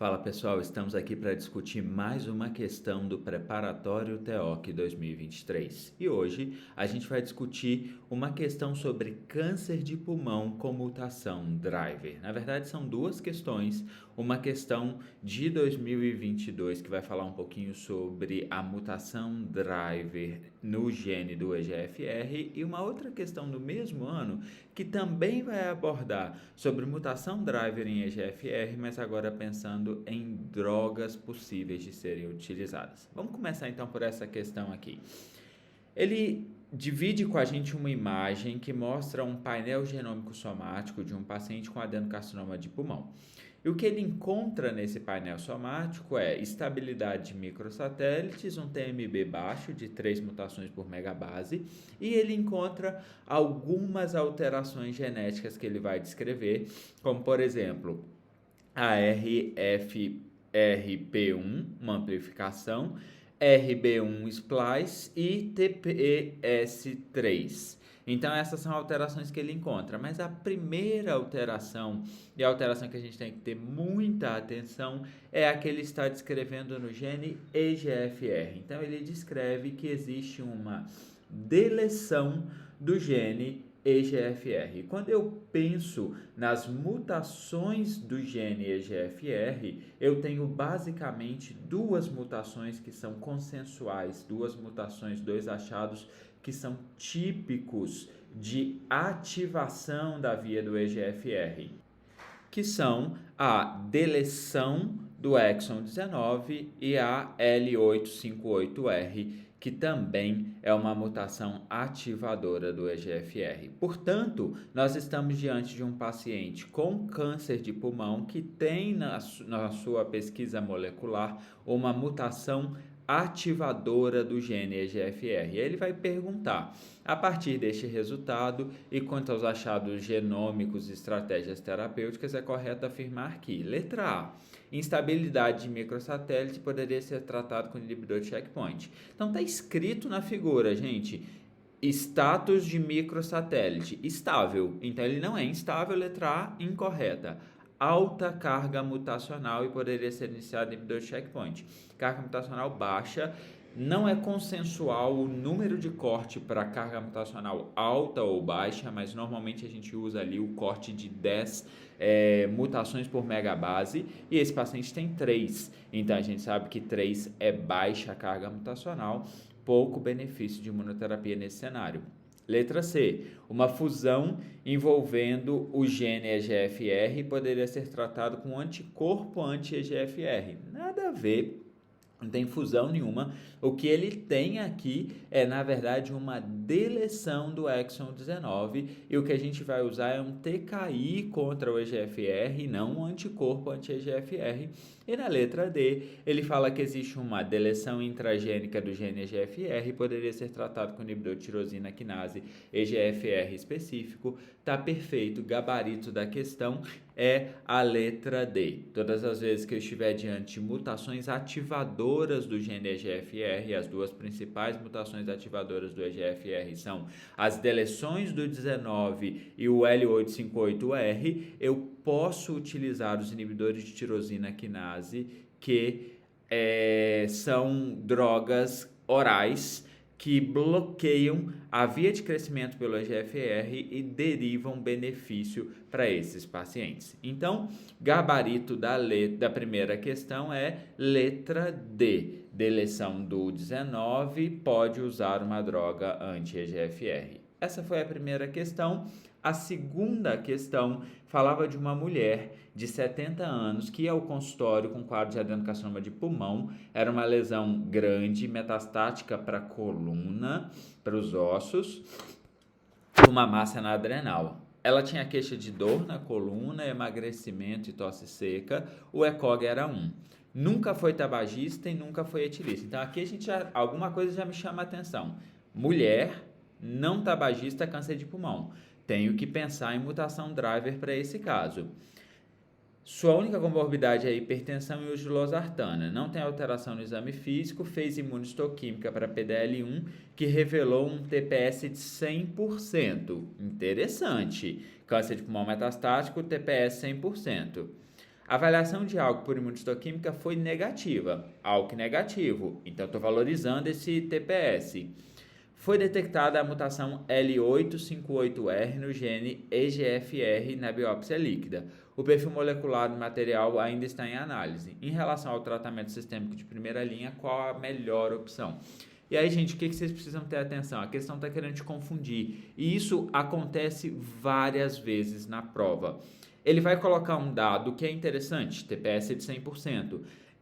Fala pessoal, estamos aqui para discutir mais uma questão do Preparatório TEOC 2023. E hoje a gente vai discutir uma questão sobre câncer de pulmão com mutação driver. Na verdade, são duas questões. Uma questão de 2022 que vai falar um pouquinho sobre a mutação driver no gene do EGFR e uma outra questão do mesmo ano que também vai abordar sobre mutação driver em EGFR, mas agora pensando em drogas possíveis de serem utilizadas. Vamos começar então por essa questão aqui. Ele divide com a gente uma imagem que mostra um painel genômico somático de um paciente com adenocarcinoma de pulmão. E o que ele encontra nesse painel somático é estabilidade de microsatélites, um TMB baixo de 3 mutações por megabase, e ele encontra algumas alterações genéticas que ele vai descrever, como por exemplo, a RFRP1, uma amplificação, RB1 splice e TPS3. Então, essas são alterações que ele encontra. Mas a primeira alteração, e a alteração que a gente tem que ter muita atenção, é a que ele está descrevendo no gene EGFR. Então, ele descreve que existe uma deleção do gene EGFR. Quando eu penso nas mutações do gene EGFR, eu tenho basicamente duas mutações que são consensuais, duas mutações, dois achados que são típicos de ativação da via do EGFR, que são a deleção do exon 19 e a L858R, que também é uma mutação ativadora do EGFR. Portanto, nós estamos diante de um paciente com câncer de pulmão que tem na sua pesquisa molecular uma mutação ativadora do gene EGFR. Ele vai perguntar, a partir deste resultado e quanto aos achados genômicos e estratégias terapêuticas, é correto afirmar que, letra A, instabilidade de microsatélite poderia ser tratado com inibidor de checkpoint. Então está escrito na figura, gente, status de microsatélite, estável. Então ele não é instável, letra A, incorreta. Alta carga mutacional e poderia ser iniciado inibidor de checkpoint. Carga mutacional baixa, não é consensual o número de corte para carga mutacional alta ou baixa, mas normalmente a gente usa ali o corte de 10 mutações por megabase, e esse paciente tem 3, então a gente sabe que 3 é baixa carga mutacional, pouco benefício de imunoterapia nesse cenário. Letra C, uma fusão envolvendo o gene EGFR poderia ser tratado com anticorpo anti-EGFR. Nada a ver, não tem fusão nenhuma. O que ele tem aqui é, na verdade, uma deleção do exon 19, e o que a gente vai usar é um TKI contra o EGFR e não um anticorpo anti-EGFR. E na letra D, ele fala que existe uma deleção intragênica do gene EGFR e poderia ser tratado com inibidor de tirosina quinase EGFR específico. Tá perfeito, gabarito da questão é a letra D. Todas as vezes que eu estiver diante de mutações ativadoras do gene EGFR, as duas principais mutações ativadoras do EGFR são as deleções do 19 e o L858R, eu posso utilizar os inibidores de tirosina quinase, que são drogas orais que bloqueiam a via de crescimento pelo EGFR e derivam benefício para esses pacientes. Então, gabarito da primeira questão é letra D. Deleção do 19, pode usar uma droga anti-EGFR. Essa foi a primeira questão. A segunda questão falava de uma mulher de 70 anos que ia ao consultório com quadro de adenocarcinoma de pulmão. Era uma lesão grande, metastática para a coluna, para os ossos, uma massa na adrenal. Ela tinha queixa de dor na coluna, emagrecimento e tosse seca. O ECOG era 1. Nunca foi tabagista e nunca foi etilista. Então aqui alguma coisa já me chama a atenção. Mulher, não tabagista, câncer de pulmão. Tenho que pensar em mutação driver para esse caso. Sua única comorbidade é a hipertensão e uso de losartana. Não tem alteração no exame físico, fez imunistoquímica para PDL1, que revelou um TPS de 100%. Interessante. Câncer de pulmão metastático, TPS 100%. A avaliação de ALK por imunistoquímica foi negativa, ALK negativo, então estou valorizando esse TPS. Foi detectada a mutação L858R no gene EGFR na biópsia líquida. O perfil molecular do material ainda está em análise. Em relação ao tratamento sistêmico de primeira linha, qual a melhor opção? E aí, gente, o que vocês precisam ter atenção? A questão está querendo te confundir. E isso acontece várias vezes na prova. Ele vai colocar um dado que é interessante, TPS de 100%.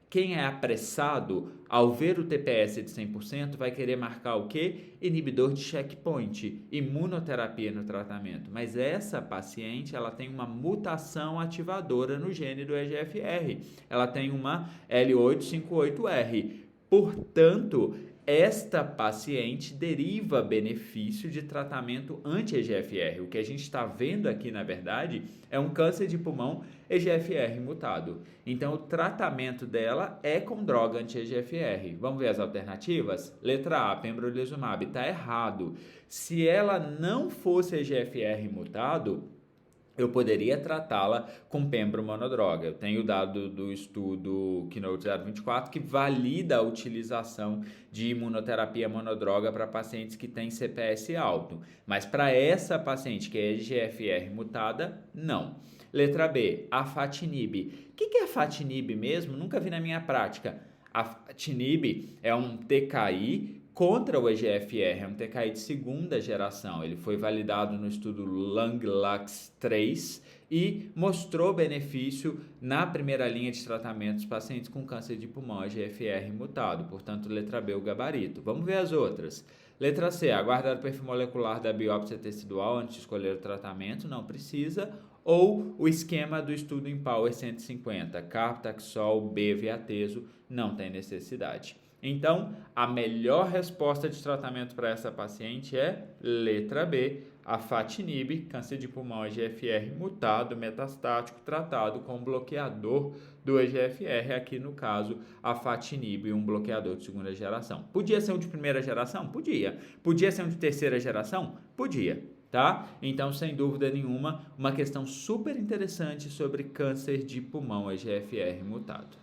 Quem é apressado, ao ver o TPS de 100%, vai querer marcar o quê? Inibidor de checkpoint, imunoterapia no tratamento. Mas essa paciente, ela tem uma mutação ativadora no gene do EGFR. Ela tem uma L858R. Portanto, esta paciente deriva benefício de tratamento anti-EGFR. O que a gente está vendo aqui, na verdade, é um câncer de pulmão EGFR mutado. Então, o tratamento dela é com droga anti-EGFR. Vamos ver as alternativas? Letra A, pembrolizumab. Está errado. Se ela não fosse EGFR mutado, eu poderia tratá-la com pembro monodroga. Eu tenho o dado do estudo Keynote 024 que valida a utilização de imunoterapia monodroga para pacientes que têm CPS alto. Mas para essa paciente que é EGFR mutada, não. Letra B, afatinib. O que é afatinib mesmo? Nunca vi na minha prática. Afatinib é um TKI contra o EGFR, é um TKI de segunda geração. Ele foi validado no estudo Lung-LUX 3 e mostrou benefício na primeira linha de tratamento dos pacientes com câncer de pulmão EGFR mutado. Portanto, letra B, o gabarito. Vamos ver as outras. Letra C, aguardar o perfil molecular da biópsia tecidual antes de escolher o tratamento, não precisa. Ou o esquema do estudo Empower 150, carbotaxol, bev e atezo, não tem necessidade. Então, a melhor resposta de tratamento para essa paciente é letra B, afatinib, câncer de pulmão EGFR mutado, metastático, tratado com bloqueador do EGFR, aqui no caso, afatinib, um bloqueador de segunda geração. Podia ser um de primeira geração? Podia. Podia ser um de terceira geração? Podia. Tá? Então, sem dúvida nenhuma, uma questão super interessante sobre câncer de pulmão EGFR mutado.